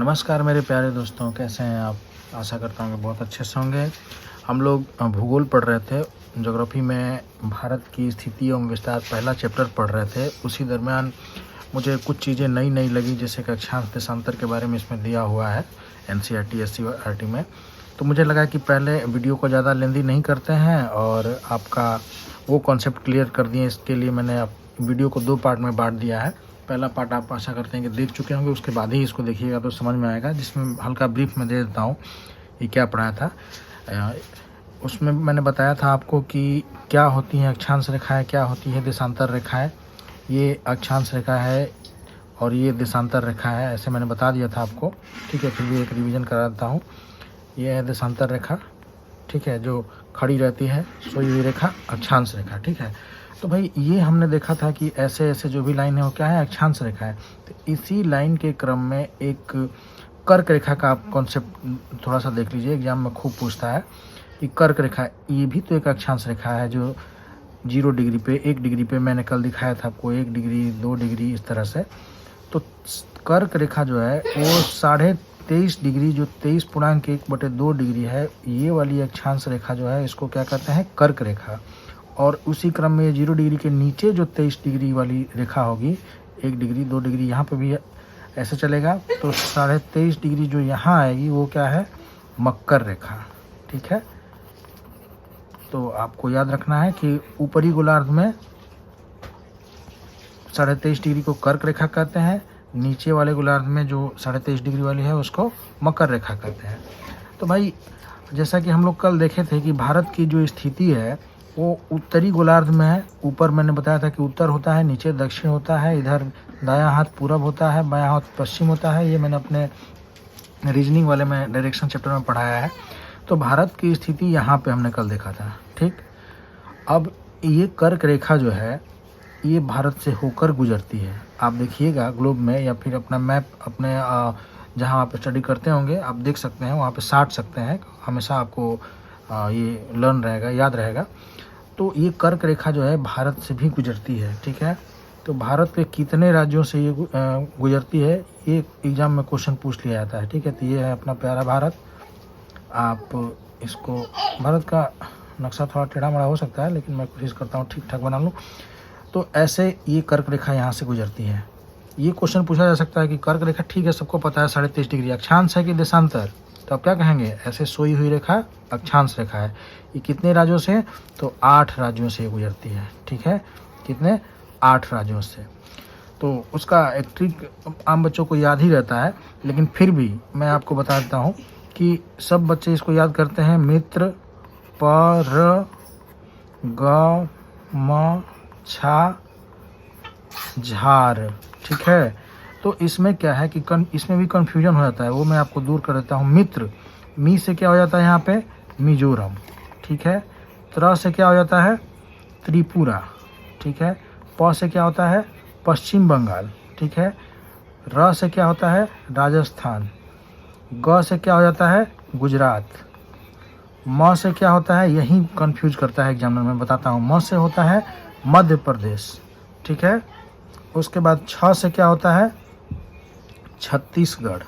नमस्कार मेरे प्यारे दोस्तों, कैसे हैं आप। आशा करता हूँ कि बहुत अच्छे से होंगे। हम लोग भूगोल पढ़ रहे थे, ज्योग्राफी में भारत की स्थिति एवं विस्तार पहला चैप्टर पढ़ रहे थे। उसी दरमियान मुझे कुछ चीज़ें नई लगी, जैसे कि अक्षांश देशांतर के बारे में इसमें दिया हुआ है NCERT SCERT में। तो मुझे लगा कि पहले वीडियो को ज़्यादा लेंदी नहीं करते हैं और आपका वो कॉन्सेप्ट क्लियर कर दिए। इसके लिए मैंने वीडियो को 2 पार्ट में बांट दिया है। पहला पार्ट आप आशा करते हैं कि देख चुके होंगे, उसके बाद ही इसको देखिएगा तो समझ में आएगा, जिसमें हल्का ब्रीफ में दे देता हूँ ये क्या पढ़ाया था। उसमें मैंने बताया था आपको कि क्या होती है अक्षांश रेखाएं, क्या होती है देशांतर रेखाएं। ये अक्षांश रेखा है और ये देशांतर रेखा है, ऐसे मैंने बता दिया था आपको। ठीक है, फिर भी एक रिवीजन करा देता हूँ। ये है देशांतर रेखा, ठीक है, जो खड़ी रहती है, सोई हुई रेखा अक्षांश रेखा। ठीक है, तो भाई ये हमने देखा था कि ऐसे ऐसे जो भी लाइन है वो क्या है, अक्षांश रेखा है। तो इसी लाइन के क्रम में एक कर्क रेखा का आप कॉन्सेप्ट थोड़ा सा देख लीजिए, एग्जाम में खूब पूछता है कि कर्क रेखा, ये भी तो एक अक्षांश रेखा है जो 0 डिग्री पे, 1 डिग्री पे मैंने कल दिखाया था आपको, 1 डिग्री 2 डिग्री इस तरह से। तो कर्क रेखा जो है वो 23.5 डिग्री, जो 23.1/2 डिग्री है, ये वाली अक्षांश रेखा जो है इसको क्या कहते हैं, कर्क रेखा। और उसी क्रम में 0 डिग्री के नीचे जो 23 डिग्री वाली रेखा होगी, 1 डिग्री 2 डिग्री यहाँ पे भी ऐसे चलेगा, तो 23.5 डिग्री जो यहाँ आएगी वो क्या है, मकर रेखा। ठीक है, तो आपको याद रखना है कि ऊपरी गोलार्ध में 23.5 डिग्री को कर्क रेखा कहते हैं, नीचे वाले गोलार्ध में जो 23.5 डिग्री वाली है उसको मकर रेखा कहते हैं। तो भाई जैसा कि हम लोग कल देखे थे कि भारत की जो स्थिति है वो उत्तरी गोलार्ध में है। ऊपर मैंने बताया था कि उत्तर होता है, नीचे दक्षिण होता है, इधर दायां हाथ पूरब होता है, बायां हाथ पश्चिम होता है। ये मैंने अपने रीजनिंग वाले में डायरेक्शन चैप्टर में पढ़ाया है। तो भारत की स्थिति यहाँ पे हमने कल देखा था। ठीक, अब ये कर्क रेखा जो है ये भारत से होकर गुजरती है। आप देखिएगा ग्लोब में या फिर अपना मैप अपने जहाँ आप स्टडी करते होंगे आप देख सकते हैं, वहाँ पे साट सकते हैं, हमेशा आपको ये लर्न रहेगा, याद रहेगा। तो ये कर्क रेखा जो है भारत से भी गुजरती है। ठीक है, तो भारत के कितने राज्यों से ये गुजरती है, ये एग्जाम में क्वेश्चन पूछ लिया जाता है। ठीक है, तो ये है अपना प्यारा भारत। आप इसको, भारत का नक्शा थोड़ा टेढ़ा मेढ़ा हो सकता है, लेकिन मैं कोशिश करता हूँ ठीक ठाक बना लूँ। तो ऐसे ये कर्क रेखा यहाँ से गुजरती है। ये क्वेश्चन पूछा जा सकता है कि कर्क रेखा, ठीक है, सबको पता है 23.5 डिग्री अक्षांश है कि देशांतर, तो आप क्या कहेंगे, ऐसे सोई हुई रेखा अक्षांश रेखा है। ये कितने राज्यों से, तो 8 राज्यों से गुजरती है। ठीक है, कितने, 8 राज्यों से। तो उसका एक ट्रिक आम बच्चों को याद ही रहता है, लेकिन फिर भी मैं आपको बता देता हूँ कि सब बच्चे इसको याद करते हैं, मित्र पर ग म छा झार। ठीक है, तो इसमें क्या है कि इसमें भी कन्फ्यूजन हो जाता है, वो मैं आपको दूर कर देता हूँ। मित्र, मी से क्या हो जाता है यहाँ पे, मिजोरम। ठीक है, त्र से क्या हो जाता है, त्रिपुरा। ठीक है, प से क्या होता है, पश्चिम बंगाल। ठीक है, र से क्या होता है, राजस्थान। ग से क्या हो जाता है, गुजरात। म से क्या होता है, यही कंफ्यूज करता है एग्जामिनर, मैं बताता हूँ। म से होता है मध्य प्रदेश। ठीक है, उसके बाद छ से क्या होता है, छत्तीसगढ़।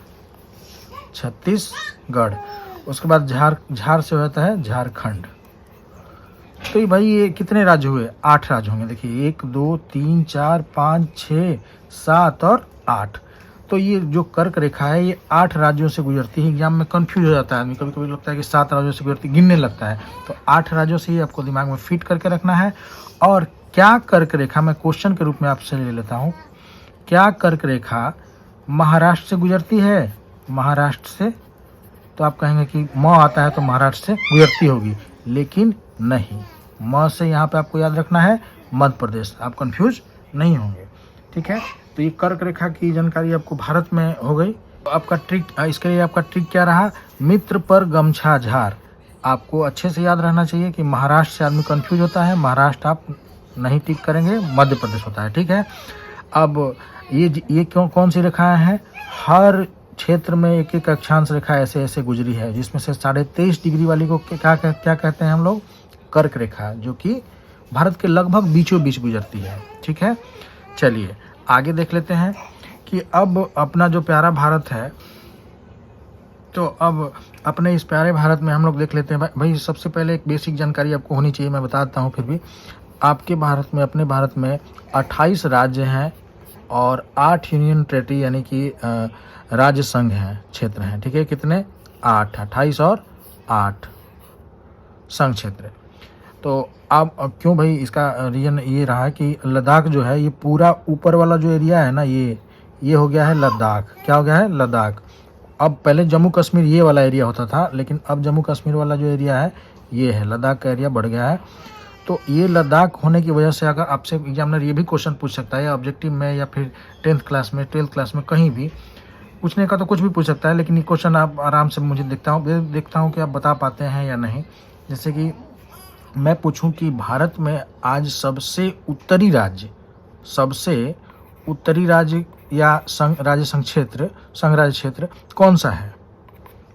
उसके बाद झार से हो जाता है झारखंड। तो ये भाई ये कितने राज्य हुए, 8 राज्य होंगे। देखिए 1 2 3 4 5 6 7 और 8। तो ये जो कर्क रेखा है ये 8 राज्यों से गुजरती है। एग्जाम में कंफ्यूज हो जाता है आदमी, कभी कभी लगता है कि 7 राज्यों से गुजरती, गिनने लगता है। तो 8 राज्यों से ही आपको दिमाग में फिट करके रखना है। और क्या कर्क रेखा, मैं क्वेश्चन के रूप में आपसे ले लेता हूँ, क्या कर्क रेखा महाराष्ट्र से गुजरती है, महाराष्ट्र से, तो आप कहेंगे कि म आता है तो महाराष्ट्र से गुजरती होगी, लेकिन नहीं। म से यहाँ पे आपको याद रखना है मध्य प्रदेश, आप कंफ्यूज नहीं होंगे। ठीक है, तो ये कर्क रेखा की जानकारी आपको भारत में हो गई। तो आपका ट्रिक, इसके लिए आपका ट्रिक क्या रहा, मित्र पर गमछा झार। आपको अच्छे से याद रहना चाहिए कि महाराष्ट्र से आदमी कंफ्यूज होता है, महाराष्ट्र आप नहीं टिक करेंगे, मध्य प्रदेश होता है। ठीक है, अब ये कौन सी रेखाएं हैं, हर क्षेत्र में एक एक अक्षांश रेखा ऐसे ऐसे गुजरी है, जिसमें से 23.5 डिग्री वाली को क्या कहते हैं हम लोग, कर्क रेखा, जो कि भारत के लगभग बीचों बीच गुजरती है। ठीक है, चलिए आगे देख लेते हैं कि अब अपना जो प्यारा भारत है तो अब अपने इस प्यारे भारत में हम लोग देख लेते हैं भाई। सबसे पहले एक बेसिक जानकारी आपको होनी चाहिए, मैं बताता हूँ फिर भी। आपके भारत में, अपने भारत में 28 राज्य हैं और 8 यूनियन टेरिटरी यानी कि राज्य संघ हैं, क्षेत्र हैं, ठीक है। कितने? 8, 28 और 8 संघ क्षेत्र। तो अब क्यों भाई, इसका रीजन ये रहा कि लद्दाख जो है, ये पूरा ऊपर वाला जो एरिया है ना, ये हो गया है लद्दाख। क्या हो गया है? लद्दाख। अब पहले जम्मू कश्मीर ये वाला एरिया होता था, लेकिन अब जम्मू कश्मीर वाला जो एरिया है ये है, लद्दाख का एरिया बढ़ गया है। तो ये लद्दाख होने की वजह से अगर आपसे एग्जामिनर ये भी क्वेश्चन पूछ सकता है, या ऑब्जेक्टिव में या फिर 10th क्लास में, 12th क्लास में, कहीं भी पूछने का तो कुछ भी पूछ सकता है, लेकिन ये क्वेश्चन आप आराम से, मुझे देखता हूँ कि आप बता पाते हैं या नहीं। जैसे कि मैं पूछूं कि भारत में आज सबसे उत्तरी राज्य या राज्य संघ क्षेत्र कौन सा है?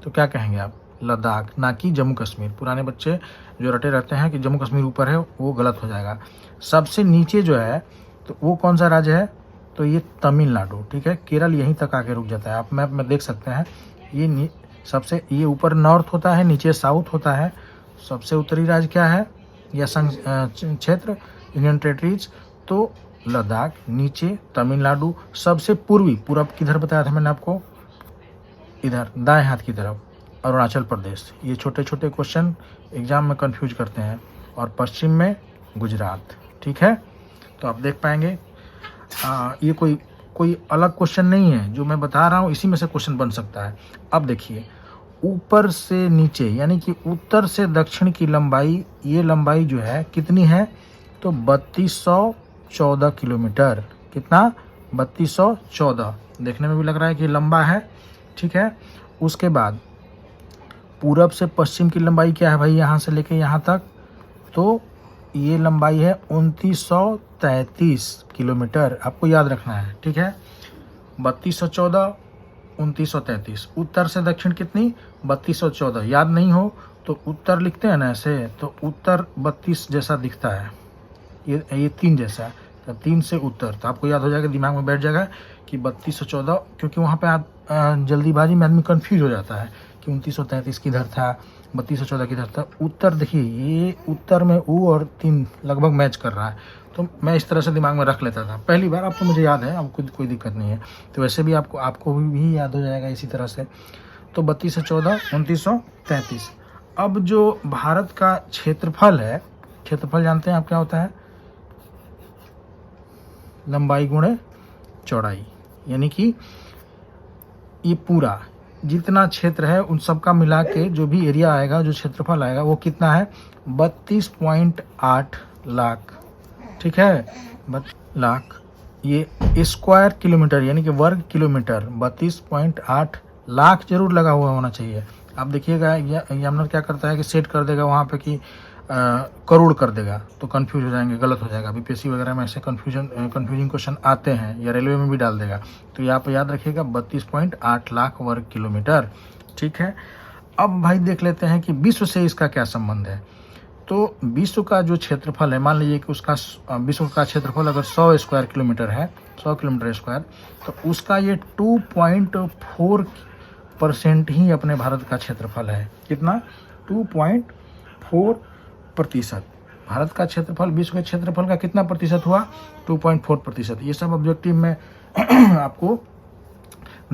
तो क्या कहेंगे आप? लद्दाख, ना कि जम्मू कश्मीर। पुराने बच्चे जो रटे रहते हैं कि जम्मू कश्मीर ऊपर है, वो गलत हो जाएगा। सबसे नीचे जो है तो वो कौन सा राज्य है? तो ये तमिलनाडु, ठीक है। केरल यहीं तक आके रुक जाता है। आप मैप में देख सकते हैं, ये ऊपर नॉर्थ होता है, नीचे साउथ होता है। सबसे उत्तरी राज्य क्या है या संघ क्षेत्र, यूनियन टेरिटरीज? तो लद्दाख, नीचे तमिलनाडु। सबसे पूरब किधर बताया था मैंने आपको? इधर दाएं हाथ की तरफ अरुणाचल प्रदेश। ये छोटे छोटे क्वेश्चन एग्जाम में कंफ्यूज करते हैं। और पश्चिम में गुजरात, ठीक है। तो आप देख पाएंगे ये कोई अलग क्वेश्चन नहीं है, जो मैं बता रहा हूँ इसी में से क्वेश्चन बन सकता है। अब देखिए, ऊपर से नीचे यानी कि उत्तर से दक्षिण की लंबाई, ये लंबाई जो है कितनी है? तो 3214 किलोमीटर। कितना? 3214। देखने में भी लग रहा है कि लंबा है, ठीक है। उसके बाद पूरब से पश्चिम की लंबाई क्या है भाई, यहाँ से लेके यहाँ तक? तो ये लंबाई है 2933 किलोमीटर। आपको याद रखना है, ठीक है। 3214, 2933। उत्तर से दक्षिण कितनी? 3214। याद नहीं हो तो उत्तर लिखते हैं ना ऐसे, तो उत्तर 32 जैसा दिखता है, ये 3 जैसा है, तो 3 से उत्तर। तो आपको याद हो जाएगा, दिमाग में बैठ जाएगा कि 3214, क्योंकि वहाँ पे आप जल्दीबाजी में आदमी कंफ्यूज हो जाता है कि 2933 किधर था, 3214 किधर था। उत्तर देखिए, ये उत्तर में ऊ और 3 लगभग मैच कर रहा है। तो मैं इस तरह से दिमाग में रख लेता था पहली बार। अब तो मुझे याद है, अब कोई दिक्कत नहीं है। तो वैसे भी आपको भी याद हो जाएगा इसी तरह से। तो 3214, 2933। अब जो भारत का क्षेत्रफल है, क्षेत्रफल जानते हैं आप क्या होता है? लंबाई गुणे चौड़ाई। यानी कि ये पूरा जितना क्षेत्र है उन सब का मिला के जो भी एरिया आएगा, जो क्षेत्रफल आएगा, वो कितना है? 32.8 लाख, ठीक है। लाख, ये स्क्वायर किलोमीटर यानी कि वर्ग किलोमीटर। 32.8 लाख जरूर लगा हुआ होना चाहिए। आप देखिएगा एग्जामिनर क्या करता है कि सेट कर देगा वहाँ पे कि करोड़ कर देगा, तो कंफ्यूज हो जाएंगे, गलत हो जाएगा। बीपीएससी वगैरह में ऐसे कंफ्यूजिंग क्वेश्चन आते हैं, या रेलवे में भी डाल देगा। तो यहाँ पे याद रखिएगा 32.8 लाख वर्ग किलोमीटर, ठीक है। अब भाई देख लेते हैं कि विश्व से इसका क्या संबंध है। तो विश्व का जो क्षेत्रफल है, मान लीजिए कि उसका विश्व का क्षेत्रफल अगर 100 स्क्वायर किलोमीटर है, 100 किलोमीटर स्क्वायर, तो उसका ये 2.4% ही अपने भारत का क्षेत्रफल है। कितना? 2.4%। भारत का क्षेत्रफल विश्व के क्षेत्रफल का कितना प्रतिशत हुआ? 2.4%। ये सब ऑब्जेक्टिव में आपको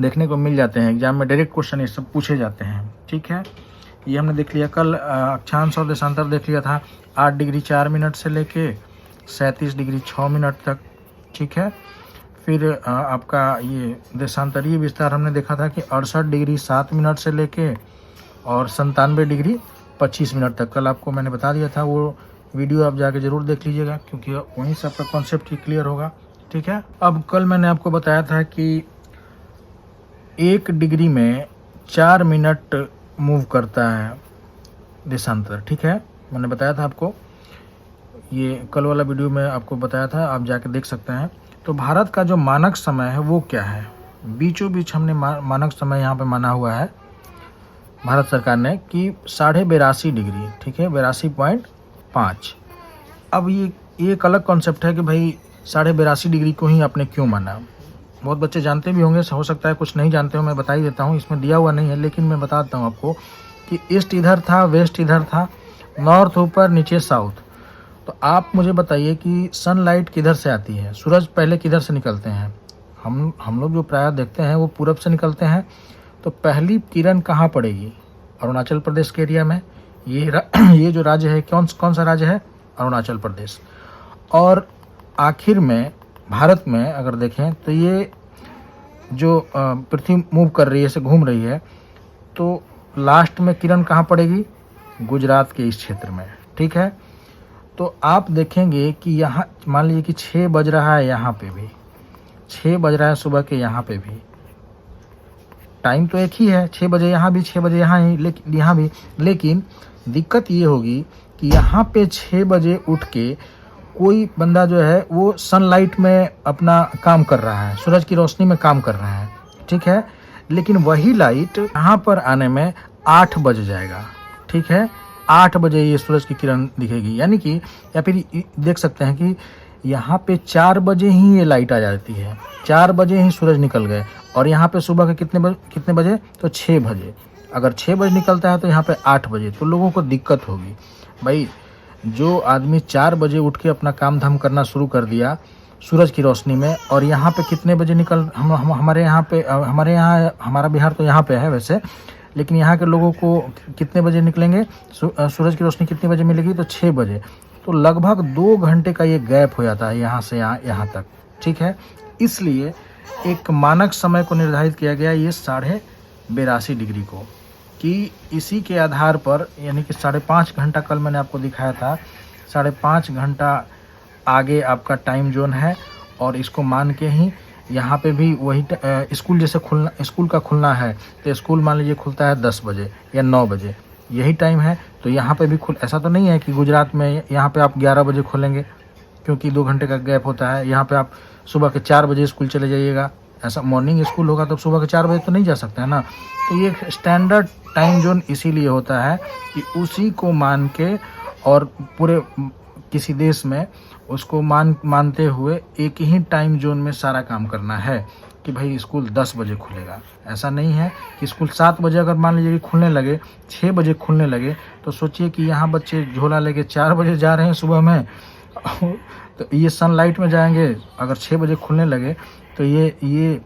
देखने को मिल जाते हैं, एग्जाम में डायरेक्ट क्वेश्चन ये सब पूछे जाते हैं, ठीक है। ये हमने देख लिया। कल अक्षांश और देशांतर देख लिया था, 8 डिग्री 4 मिनट से लेके 37 डिग्री 6 मिनट तक, ठीक है। फिर आपका ये देशांतरीय विस्तार हमने देखा था कि 68 डिग्री 7 मिनट से लेके और 97 डिग्री 25 मिनट तक। कल आपको मैंने बता दिया था, वो वीडियो आप जाके ज़रूर देख लीजिएगा, क्योंकि वहीं से आपका कॉन्सेप्ट ही क्लियर होगा, ठीक है। अब कल मैंने आपको बताया था कि 1 डिग्री में 4 मिनट मूव करता है देशांतर, ठीक है। मैंने बताया था आपको, ये कल वाला वीडियो में आपको बताया था, आप जाके देख सकते हैं। तो भारत का जो मानक समय है वो क्या है? बीचों बीच हमने मानक समय यहाँ पे माना हुआ है भारत सरकार ने कि 82.5 डिग्री, ठीक है, 82.5। अब ये एक अलग कॉन्सेप्ट है कि भाई 82.5 डिग्री को ही आपने क्यों माना। बहुत बच्चे जानते भी होंगे, हो सकता है कुछ नहीं जानते हो, मैं बता ही देता हूँ, इसमें दिया हुआ नहीं है लेकिन मैं बता देता हूँ आपको कि ईस्ट इधर था, वेस्ट इधर था, नॉर्थ ऊपर, नीचे साउथ। तो आप मुझे बताइए कि सनलाइट किधर से आती है, सूरज पहले किधर से निकलते हैं? हम लोग जो प्रायः देखते हैं वो पूरब से निकलते हैं। तो पहली किरण कहाँ पड़ेगी? अरुणाचल प्रदेश के एरिया में। ये जो राज्य है, कौन सा राज्य है? अरुणाचल प्रदेश। और आखिर में भारत में अगर देखें तो ये जो पृथ्वी मूव कर रही है, ऐसे घूम रही है, तो लास्ट में किरण कहाँ पड़ेगी? गुजरात के इस क्षेत्र में, ठीक है। तो आप देखेंगे कि यहाँ मान लीजिए कि 6 बज रहा है, यहाँ पे भी 6 बज रहा है सुबह के, यहाँ पे भी टाइम तो एक ही है, 6 बजे यहाँ भी, 6 बजे यहाँ ही, लेकिन यहाँ भी। लेकिन दिक्कत ये होगी कि यहाँ पे 6 बजे उठ के कोई बंदा जो है वो सनलाइट में अपना काम कर रहा है, सूरज की रोशनी में काम कर रहा है, ठीक है। लेकिन वही लाइट यहाँ पर आने में 8 बज जाएगा, ठीक है। 8 बजे ये सूरज की किरण दिखेगी, यानी कि या फिर देख सकते हैं कि यहाँ पे 4 बजे ही ये लाइट आ जाती है, 4 बजे ही सूरज निकल गए। और यहाँ पे सुबह के कितने बजे? तो 6 बजे। अगर 6 बजे निकलता है तो यहाँ पे 8 बजे, तो लोगों को दिक्कत होगी। भाई जो आदमी 4 बजे उठ के अपना काम धाम करना शुरू कर दिया सूरज की रोशनी में, और यहाँ पे कितने बजे हमारे यहाँ हमारा बिहार तो यहाँ पे है वैसे, लेकिन यहाँ के लोगों को कितने बजे निकलेंगे, सूरज की रोशनी कितने बजे मिलेगी? तो 6 बजे। तो लगभग 2 घंटे का ये गैप हो जाता है यहाँ से यहाँ तक, ठीक है। इसलिए एक मानक समय को निर्धारित किया गया ये 82.5 डिग्री को, कि इसी के आधार पर, यानी कि 5.5 घंटा, कल मैंने आपको दिखाया था 5.5 घंटा आगे आपका टाइम जोन है। और इसको मान के ही यहाँ पे भी वही स्कूल जैसे स्कूल का खुलना है, तो स्कूल मान लीजिए खुलता है 10 बजे या 9 बजे, यही टाइम है। तो यहाँ पे भी ऐसा तो नहीं है कि गुजरात में यहाँ पे आप 11 बजे खोलेंगे, क्योंकि 2 घंटे का गैप होता है। यहाँ पे आप सुबह के 4 बजे स्कूल चले जाइएगा, ऐसा मॉर्निंग स्कूल होगा तो सुबह के 4 बजे तो नहीं जा सकते हैं ना। तो ये स्टैंडर्ड टाइम जोन इसीलिए होता है कि उसी को मान के, और पूरे किसी देश में उसको मानते हुए एक ही टाइम जोन में सारा काम करना है कि भाई स्कूल 10 बजे खुलेगा। ऐसा नहीं है कि स्कूल 7 बजे अगर मान लीजिए खुलने लगे, 6 बजे खुलने लगे, तो सोचिए कि यहाँ बच्चे झोला लेके 4 बजे जा रहे हैं सुबह में तो ये सनलाइट में जाएंगे। अगर 6 बजे खुलने लगे तो ये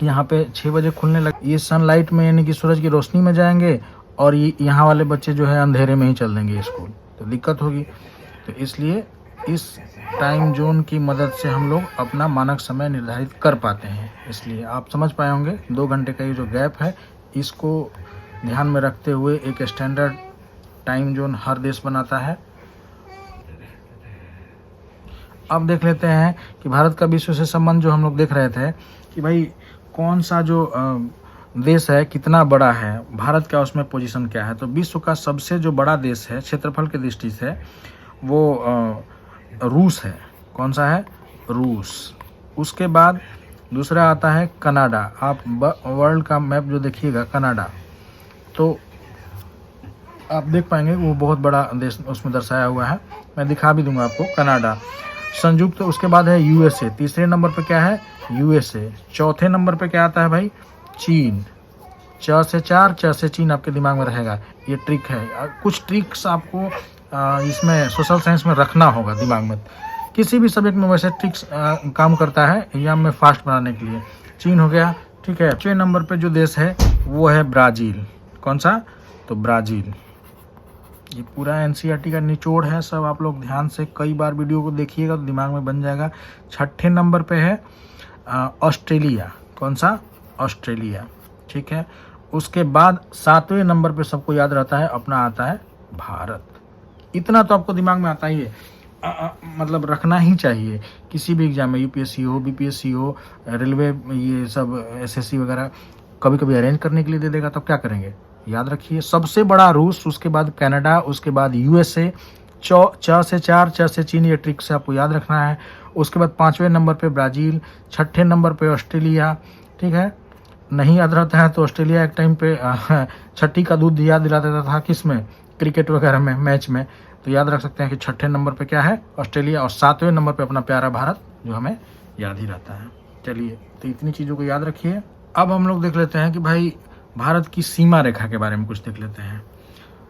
यहाँ पे 6 बजे खुलने लगे, ये सनलाइट में यानी कि सूरज की रोशनी में जाएंगे, और ये यहाँ वाले बच्चे जो है अंधेरे में ही चल देंगे स्कूल, तो दिक्कत होगी। तो इसलिए इस टाइम जोन की मदद से हम लोग अपना मानक समय निर्धारित कर पाते हैं। इसलिए आप समझ पाए होंगे 2 घंटे का ये जो गैप है, इसको ध्यान में रखते हुए एक स्टैंडर्ड टाइम जोन हर देश बनाता है। अब देख लेते हैं कि भारत का विश्व से संबंध जो हम लोग देख रहे थे कि भाई कौन सा जो देश है कितना बड़ा है, भारत का उसमें पोजीशन क्या है। तो विश्व का सबसे जो बड़ा देश है क्षेत्रफल की दृष्टि से वो रूस है। कौन सा है? रूस। उसके बाद दूसरा आता है कनाडा। आप वर्ल्ड का मैप जो देखिएगा कनाडा, तो आप देख पाएंगे वो बहुत बड़ा देश उसमें दर्शाया हुआ है, मैं दिखा भी दूंगा आपको। कनाडा, संयुक्त। तो उसके बाद है यूएसए। तीसरे नंबर पे क्या है? यूएसए। चौथे नंबर पे क्या आता है भाई? चीन। च से चीन आपके दिमाग में रहेगा। ये ट्रिक है, कुछ ट्रिक्स आपको इसमें सोशल साइंस में रखना होगा दिमाग में। किसी भी सब्जेक्ट में वैसे ट्रिक्स काम करता है एग्जाम में फास्ट बनाने के लिए। चीन हो गया, ठीक है। 6 नंबर पे जो देश है वो है ब्राज़ील। कौन सा? तो ब्राज़ील। ये पूरा एनसीईआरटी का निचोड़ है, सब आप लोग ध्यान से कई बार वीडियो को देखिएगा तो दिमाग में बन जाएगा। 6ठे नंबर पे है ऑस्ट्रेलिया। कौन सा? ऑस्ट्रेलिया, ठीक है। उसके बाद 7वें नंबर पे सबको याद रहता है अपना आता है भारत। इतना तो आपको दिमाग में आता ही है, मतलब रखना ही चाहिए किसी भी एग्जाम में, यूपीएससी हो, बीपीएससी हो, रेलवे, ये सब एसएससी वगैरह कभी कभी अरेंज करने के लिए दे देगा, तब क्या करेंगे? याद रखिए सबसे बड़ा रूस, उसके बाद कनाडा, उसके बाद यूएसए। च से चीन, ये ट्रिक से आपको याद रखना है। उसके बाद 5वें नंबर पे ब्राज़ील, 6ठे नंबर पे ऑस्ट्रेलिया, ठीक है। नहीं याद रहता है तो ऑस्ट्रेलिया एक टाइम पे छठी का दूध याद दिला देता था, किस में? क्रिकेट वगैरह में, मैच में। तो याद रख सकते हैं कि 6ठे नंबर पे क्या है? ऑस्ट्रेलिया। और 7वें नंबर पे अपना प्यारा भारत, जो हमें याद ही रहता है। चलिए, तो इतनी चीज़ों को याद रखिए। अब हम लोग देख लेते हैं कि भाई भारत की सीमा रेखा के बारे में कुछ देख लेते हैं।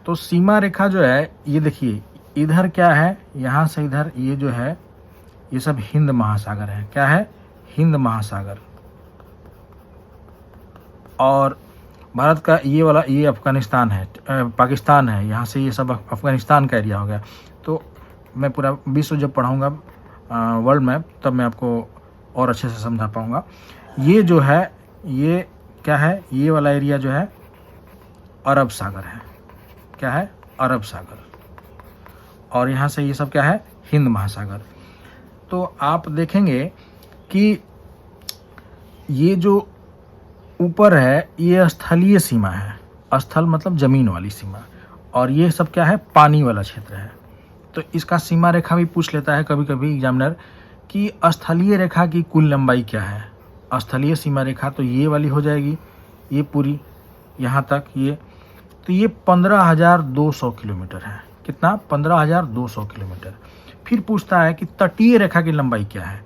तो सीमा रेखा जो है, ये देखिए इधर क्या है, यहाँ से इधर ये जो है ये सब हिंद महासागर है। क्या है? हिंद महासागर। और भारत का ये वाला ये अफगानिस्तान है, पाकिस्तान है। यहाँ से ये सब अफगानिस्तान का एरिया हो गया। तो मैं पूरा विश्व जब पढ़ाऊँगा वर्ल्ड मैप, तब मैं आपको और अच्छे से समझा पाऊँगा। ये जो है ये क्या है, ये वाला एरिया जो है अरब सागर है। क्या है? अरब सागर। और यहाँ से ये सब क्या है? हिंद महासागर। तो आप देखेंगे कि ये जो ऊपर है ये स्थलीय सीमा है। स्थल मतलब जमीन वाली सीमा। और ये सब क्या है? पानी वाला क्षेत्र है। तो इसका सीमा रेखा भी पूछ लेता है कभी कभी एग्जामिनर कि स्थलीय रेखा की कुल लंबाई क्या है। स्थलीय सीमा रेखा तो ये वाली हो जाएगी, ये पूरी यहाँ तक ये। तो ये 15,200 किलोमीटर है। कितना? 15,200 किलोमीटर। फिर पूछता है कि तटीय रेखा की लंबाई क्या है।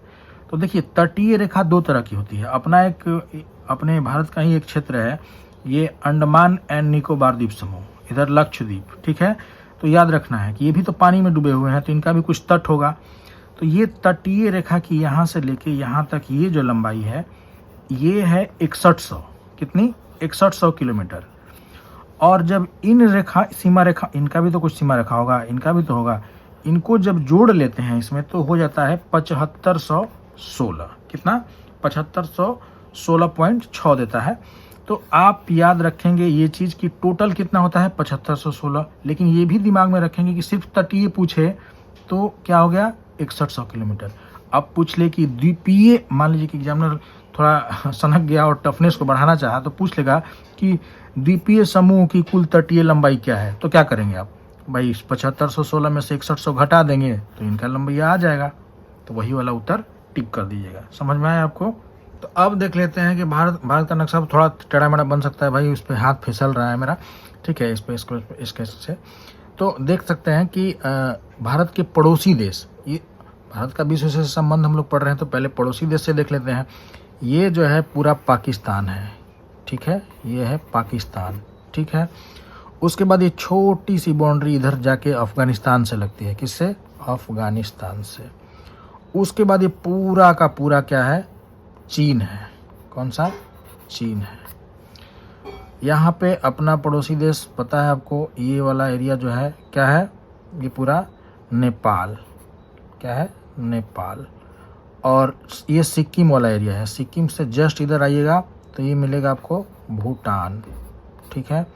तो देखिए तटीय रेखा दो तरह की होती है। अपने भारत का ही एक क्षेत्र है, ये अंडमान एंड निकोबार द्वीप समूह, इधर लक्षद्वीप। ठीक है, तो याद रखना है कि ये भी तो पानी में डूबे हुए हैं, तो इनका भी कुछ तट होगा। तो ये तटीय रेखा की यहाँ से लेके यहाँ तक ये जो लंबाई है ये है 6100। कितनी? 6100 किलोमीटर। और जब इन सीमा रेखा, इनका भी तो कुछ सीमा रेखा होगा, इनका भी तो होगा, इनको जब जोड़ लेते हैं इसमें तो हो जाता है 7516। कितना? 7516.6 देता है। तो आप याद रखेंगे ये चीज़ कि टोटल कितना होता है? 7516। लेकिन ये भी दिमाग में रखेंगे कि सिर्फ तटीय पूछे तो क्या हो गया? 6100 किलोमीटर। अब पूछ ले कि द्वीपीय, मान लीजिए कि एग्जामिनर थोड़ा सनक गया और टफनेस को बढ़ाना चाहा तो पूछ लेगा कि द्वीपीय समूह की कुल तटीय लंबाई क्या है। तो क्या करेंगे आप? भाई 7516 में से 6100 घटा देंगे तो इनका लंबाई आ जाएगा। तो वही वाला उत्तर टिक कर दीजिएगा। समझ में आया आपको? तो अब देख लेते हैं कि भारत का नक्शा थोड़ा टेढ़ा मेढ़ा बन सकता है भाई, उस पर हाथ फिसल रहा है मेरा। ठीक है, इसके से तो देख सकते हैं कि भारत के पड़ोसी देश, ये भारत का विश्व से संबंध हम लोग पढ़ रहे हैं तो पहले पड़ोसी देश से देख लेते हैं। ये जो है पूरा पाकिस्तान है। ठीक है, ये है पाकिस्तान। ठीक है, उसके बाद ये छोटी सी बाउंड्री इधर जाके अफगानिस्तान से लगती है। किससे? अफगानिस्तान से। उसके बाद ये पूरा का पूरा क्या है? चीन है। कौन सा? चीन है। यहाँ पे अपना पड़ोसी देश पता है आपको, ये वाला एरिया जो है क्या है? ये पूरा नेपाल। क्या है? नेपाल। और ये सिक्किम वाला एरिया है। सिक्किम से जस्ट इधर आइएगा तो ये मिलेगा आपको भूटान। ठीक है,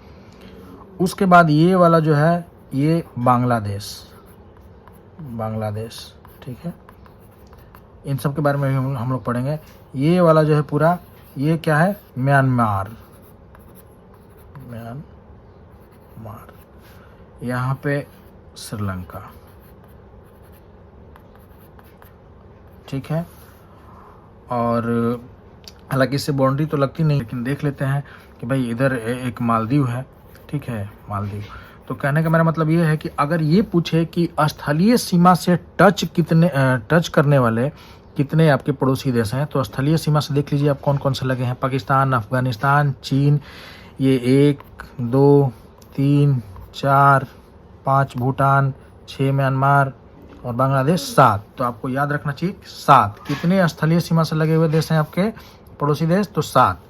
उसके बाद ये वाला जो है ये बांग्लादेश। ठीक है, इन सब के बारे में भी हम लोग पढ़ेंगे। ये वाला जो है पूरा ये क्या है? म्यांमार। यहाँ पे श्रीलंका। ठीक है, और हालांकि इससे बाउंड्री तो लगती नहीं, लेकिन देख लेते हैं कि भाई इधर एक मालदीव है। ठीक है, मालदीव। तो कहने का मेरा मतलब ये है कि अगर ये पूछे कि स्थलीय सीमा से टच करने वाले कितने आपके पड़ोसी देश हैं, तो स्थलीय सीमा से देख लीजिए आप कौन कौन से लगे हैं। पाकिस्तान, अफगानिस्तान, चीन, ये 1 2 3 4 5 भूटान, 6 म्यांमार और बांग्लादेश 7। तो आपको याद रखना चाहिए 7 कितने स्थलीय सीमा से लगे हुए देश हैं आपके पड़ोसी देश, तो 7।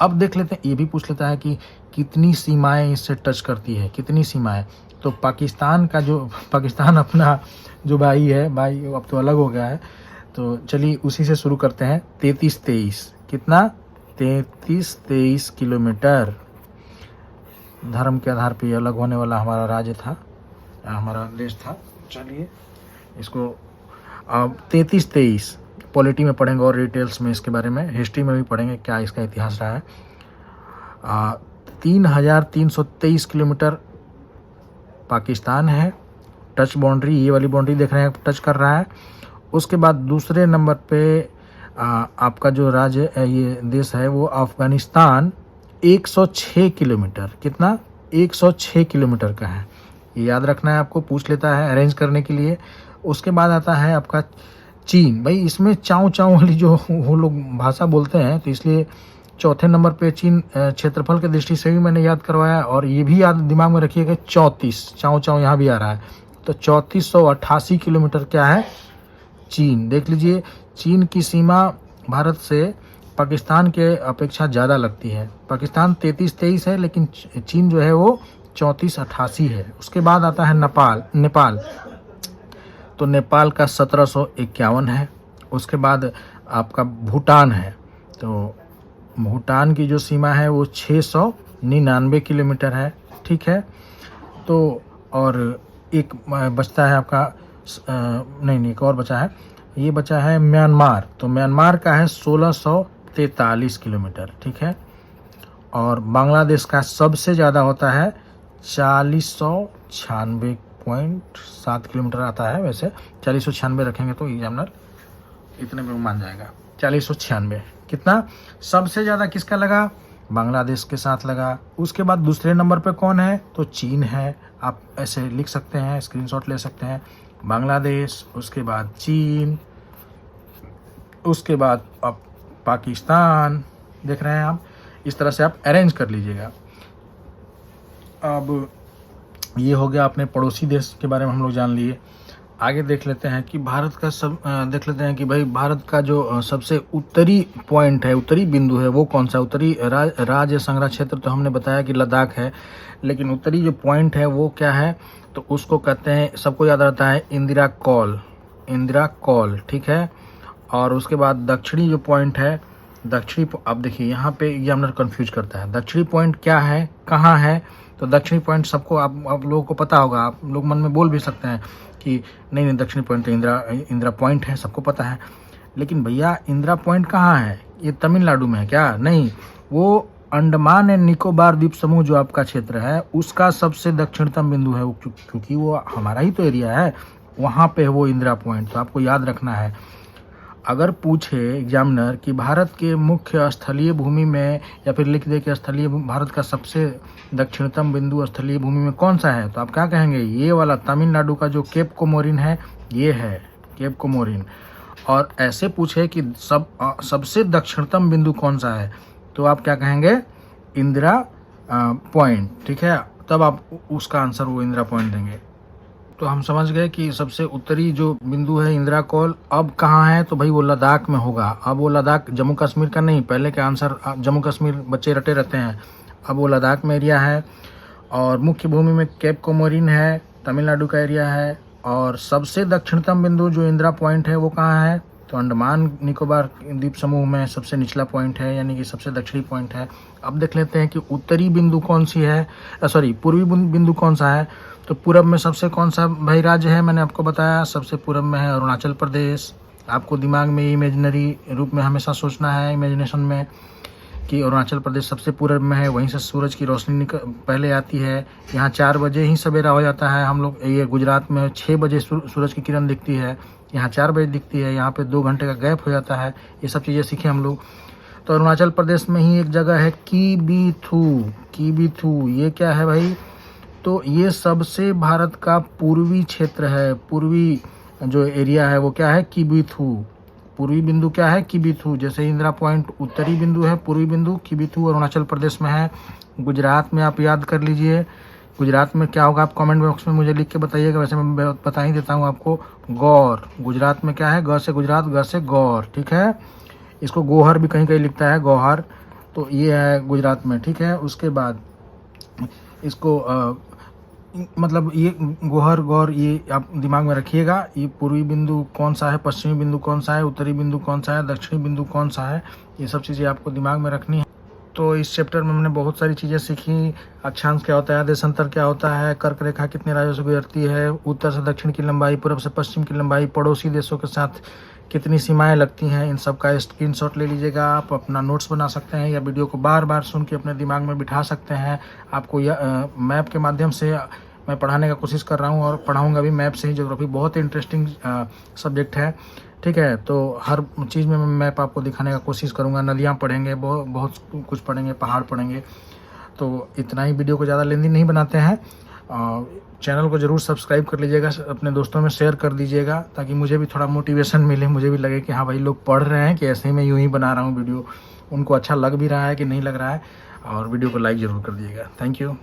अब देख लेते हैं, ये भी पूछ लेता है कि कितनी सीमाएं इससे टच करती है, कितनी सीमाएं। तो पाकिस्तान अपना जो भाई है, भाई अब तो अलग हो गया है, तो चलिए उसी से शुरू करते हैं। 33-23 कितना? 33-23 किलोमीटर। धर्म के आधार पर अलग होने वाला हमारा राज्य था, हमारा देश था। चलिए इसको 33-23 पॉलिटी में पढ़ेंगे और डिटेल्स में इसके बारे में, हिस्ट्री में भी पढ़ेंगे क्या इसका इतिहास रहा है। 3,323 किलोमीटर पाकिस्तान है टच बाउंड्री, ये वाली बाउंड्री देख रहे हैं टच कर रहा है। उसके बाद दूसरे नंबर पे आपका जो राज्य ये देश है वो अफगानिस्तान 106 किलोमीटर। कितना? 106 किलोमीटर का है। ये याद रखना है आपको, पूछ लेता है अरेंज करने के लिए। उसके बाद आता है आपका चीन। भाई इसमें चाव चाव वाली जो वो लोग भाषा बोलते हैं, तो इसलिए चौथे नंबर पे चीन क्षेत्रफल की दृष्टि से भी मैंने याद करवाया। और ये भी याद दिमाग में रखिएगा 34, चाव चाव यहाँ भी आ रहा है, तो 3488 किलोमीटर क्या है, चीन। देख लीजिए, चीन की सीमा भारत से पाकिस्तान के अपेक्षा ज़्यादा लगती है। पाकिस्तान 33-23 है, लेकिन चीन जो है वो 3488 है। उसके बाद आता है नेपाल। तो नेपाल का 1751 है। उसके बाद आपका भूटान है, तो भूटान की जो सीमा है वो 699 किलोमीटर है, ठीक है। तो और एक बचता है आपका नहीं एक और बचा है, ये बचा है म्यांमार। तो म्यांमार का है 1643 किलोमीटर, ठीक है। और बांग्लादेश का सबसे ज़्यादा होता है 4096.7 किलोमीटर आता है। वैसे 4096 रखेंगे तो एग्जामिनर इतने में मान जाएगा। 4096 कितना सबसे ज़्यादा किसका लगा, बांग्लादेश के साथ लगा। उसके बाद दूसरे नंबर पे कौन है, तो चीन है। आप ऐसे लिख सकते हैं, स्क्रीनशॉट ले सकते हैं, बांग्लादेश, उसके बाद चीन, उसके बाद अब पाकिस्तान। देख रहे हैं आप, इस तरह से आप अरेंज कर लीजिएगा। अब ये हो गया अपने पड़ोसी देश के बारे में हम लोग जान लिए। आगे देख लेते हैं कि भारत का देख लेते हैं कि भाई भारत का जो सबसे उत्तरी पॉइंट है, उत्तरी बिंदु है, वो कौन सा। उत्तरी राज्य संग्रह क्षेत्र तो हमने बताया कि लद्दाख है, लेकिन उत्तरी जो पॉइंट है वो क्या है, तो उसको कहते हैं, सबको याद रहता है इंदिरा कॉल, ठीक है। और उसके बाद दक्षिणी जो पॉइंट है, दक्षिणी, अब देखिए यहाँ पे एग्जामिनर कंफ्यूज करता है, दक्षिणी पॉइंट क्या है, कहाँ है। तो दक्षिणी पॉइंट सबको आप लोगों को पता होगा, आप लोग मन में बोल भी सकते हैं कि नहीं दक्षिणी पॉइंट तो इंदिरा पॉइंट है, सबको पता है। लेकिन भैया इंदिरा पॉइंट कहाँ है, ये तमिलनाडु में है क्या, नहीं, वो अंडमान एंड निकोबार द्वीप समूह जो आपका क्षेत्र है उसका सबसे दक्षिणतम बिंदु है, क्योंकि वो हमारा ही तो एरिया है, वहाँ पे है वो इंदिरा पॉइंट। तो आपको याद रखना है। अगर पूछे एग्जामिनर कि भारत के मुख्य स्थलीय भूमि में, या फिर लिख दे कि स्थलीय भारत का सबसे दक्षिणतम बिंदु स्थलीय भूमि में कौन सा है, तो आप क्या कहेंगे, ये वाला तमिलनाडु का जो केप कोमोरिन है, ये है केप कोमोरिन। और ऐसे पूछे कि सबसे दक्षिणतम बिंदु कौन सा है, तो आप क्या कहेंगे, इंदिरा पॉइंट, ठीक है। तब आप उसका आंसर वो इंदिरा पॉइंट देंगे। तो हम समझ गए कि सबसे उत्तरी जो बिंदु है इंदिरा कॉल, अब कहाँ है, तो भाई वो लद्दाख में होगा। अब वो लद्दाख जम्मू कश्मीर का नहीं, पहले के आंसर जम्मू कश्मीर बच्चे रटे रहते हैं, अब वो लद्दाख में एरिया है। और मुख्य भूमि में केप कोमोरिन है, तमिलनाडु का एरिया है। और सबसे दक्षिणतम बिंदु जो इंदिरा पॉइंट है वो कहाँ है, तो अंडमान निकोबार द्वीप समूह में सबसे निचला पॉइंट है, यानी कि सबसे दक्षिणी पॉइंट है। अब देख लेते हैं कि उत्तरी बिंदु कौन सी है, पूर्वी बिंदु कौन सा है। तो पूरब में सबसे कौन सा भाई राज्य है, मैंने आपको बताया सबसे पूरब में है अरुणाचल प्रदेश। आपको दिमाग में इमेजिनरी रूप में हमेशा सोचना है, इमेजिनेशन में, कि अरुणाचल प्रदेश सबसे पूरब में है, वहीं से सूरज की रोशनी पहले आती है। यहाँ 4 बजे ही सवेरा हो जाता है। हम लोग ये गुजरात में 6 बजे सूरज की किरण दिखती है, यहाँ 4 बजे दिखती है, यहाँ पे 2 घंटे का गैप हो जाता है। ये सब चीज़ें सीखे हम लोग। तो अरुणाचल प्रदेश में ही एक जगह है कीबीथू। ये क्या है भाई, तो ये सबसे भारत का पूर्वी क्षेत्र है। पूर्वी जो एरिया है वो क्या है, कीबीथू। पूर्वी बिंदु क्या है, कीबीथू। जैसे इंदिरा पॉइंट उत्तरी बिंदु है, पूर्वी बिंदु कीबीथू अरुणाचल प्रदेश में है। गुजरात में आप याद कर लीजिए, गुजरात में क्या होगा आप कमेंट बॉक्स में मुझे लिख के बताइएगा। वैसे मैं बता ही देता हूँ आपको, गौर। गुजरात में क्या है, ग से गुजरात, ग से गौर, ठीक है। इसको गोहर भी कहीं कहीं लिखता है, गौहर। तो ये है गुजरात में, ठीक है। उसके बाद इसको मतलब ये गोहर गौर, ये आप दिमाग में रखिएगा। ये पूर्वी बिंदु कौन सा है, पश्चिमी बिंदु कौन सा है, उत्तरी बिंदु कौन सा है, दक्षिणी बिंदु कौन सा है, ये सब चीज़ें आपको दिमाग में रखनी है। तो इस चैप्टर में हमने बहुत सारी चीज़ें सीखी। अक्षांश क्या होता है, देशांतर क्या होता है, कर्क रेखा कितने राज्यों से गुजरती है, उत्तर से दक्षिण की लंबाई, पूर्व से पश्चिम की लंबाई, पड़ोसी देशों के साथ कितनी सीमाएं लगती हैं, इन सब का स्क्रीनशॉट ले लीजिएगा। आप अपना नोट्स बना सकते हैं या वीडियो को बार बार सुन के अपने दिमाग में बिठा सकते हैं। आपको मैप के माध्यम से मैं पढ़ाने का कोशिश कर रहा हूँ और पढ़ाऊँगा भी मैप से ही। ज्योग्राफी बहुत ही इंटरेस्टिंग सब्जेक्ट है, ठीक है। तो हर चीज़ में मैं मैप आपको दिखाने का कोशिश करूँगा। नदियाँ पढ़ेंगे, बहुत कुछ पढ़ेंगे, पहाड़ पढ़ेंगे। तो इतना ही, वीडियो को ज़्यादा लेंदी नहीं बनाते हैं। चैनल को ज़रूर सब्सक्राइब कर लीजिएगा, अपने दोस्तों में शेयर कर दीजिएगा, ताकि मुझे भी थोड़ा मोटिवेशन मिले, मुझे भी लगे कि हाँ भाई लोग पढ़ रहे हैं कि ऐसे ही मैं यूँ ही बना रहा हूँ वीडियो, उनको अच्छा लग भी रहा है कि नहीं लग रहा है। और वीडियो को लाइक ज़रूर कर दीजिएगा। Thank you.